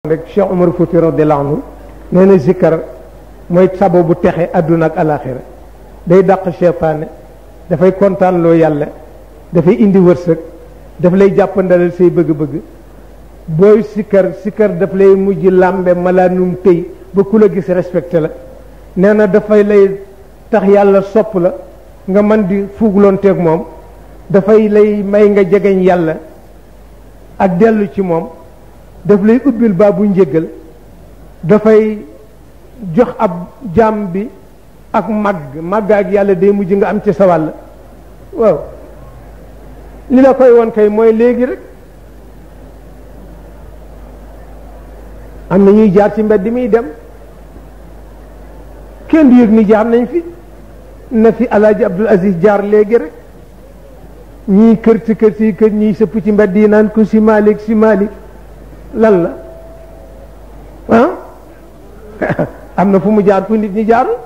rek Cheikh Omar Fouti radiyallahu anhu nee na zikkar mooy sababu texe àdduna ak alaxira day dàq seytaane dafay kontaan loo yàlla dafay indi wërsëg daf lay jàppandalal say bëgg-bëgg booy sikkar daf lay mujj làmbe malaanum tëy ba ku la gis respecté la nee na dafay lay tax yàlla sopp la nga mën di fuugloonteeg moom dafay lay may nga jegeñ yàlla ak dellu ci moom daf lay ubbil baabu njéggal dafay jox ab jaam bi ak màgg ak yàlla day mujj nga am ci sa wàll waaw li la koy won kay mooy léegi rek am na ñuy jaar ci mbedd mi dem kenn du yëg ni jaar nañ fi na fi alaaji Abdul Aziz jaar léegi rek ñii kër ci kër ñiy sëpp ci mbedd yi naan ko si Malick lan la ah am na fu mu jaar fu nit ñi jaarul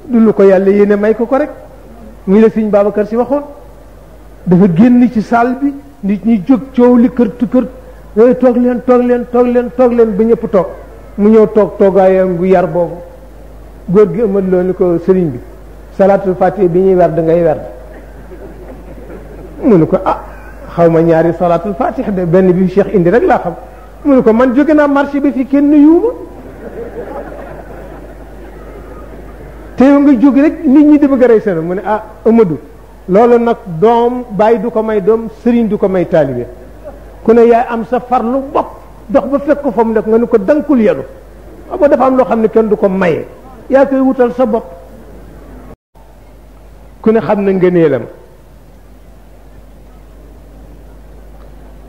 du lu ko yàlla yéene may ko rek muy la sëñ Babacar si waxoon dafa génn ci salle bi nit ñi jóg coow li kër toog leen ba ñëpp toog mu ñëw toogaayam bu yar boobu góor gi ëmad loo ni ko sëriñ bi salaatul fatiha bi ñuy werd ngay werd mu ne ko xaw ma ñaari salaatul fatiha de benn bi Cheikh indi rek laa xam mu ne ko man jóge naa marché bi fi kenn nuyuwuma te yow nga jóg rek nit ñi di bëgg a rey seen mu ne Amadou loolu nag doom bàyyi du ko may doom sëriñ du ko may taalibe ku ne yaay am sa farlu bopp dox ba fekk ko fa mu nekk nga ni ko dankul yelu ba dafa am loo xam ne kenn du ko maye yaa koy wutal sa bopp ku ne xam na ngëneelam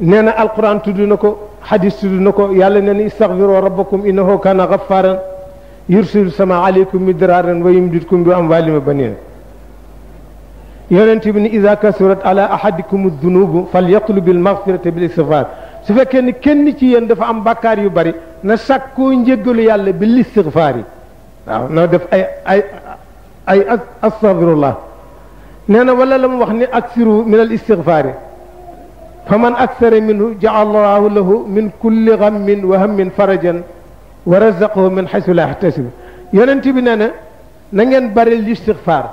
nee na alquran tudd na ko xadis tudd na ko yàlla nee na istaghfiru rabbakum innahu kana ghaffaran yursilu sama aleykum midraaran wa yumdidkum bi amwaalin wa baniin yonent bi ni ida kasurat ala ahadikum dunubu falyatlub al maghfirata bil istighfar su fekkee ni kenn ci yéen dafa am bàkkaar yu bari na sàkkoo njéggalu yàlla bil istighfar yi waaw na def ay astaghfirullah nee na wala la mu wax ni aksiru min al istighfar faman aksara minhu ja'ala Allahu lahu min kulli ghammin wa hammin farajan wa razaqahu min haythu la yahtasib yonent bi nee na ngeen bari l'istighfar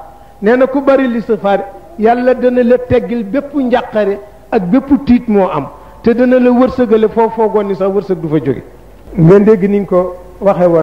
nee na ku bari l'istighfar yàlla dana la teggil bépp njàqare ak bépp tiit moo am te dana la wërsëgale foo foogoon ni sax wërsëg du fa jóge ngeen dégg niñ ko waxe woon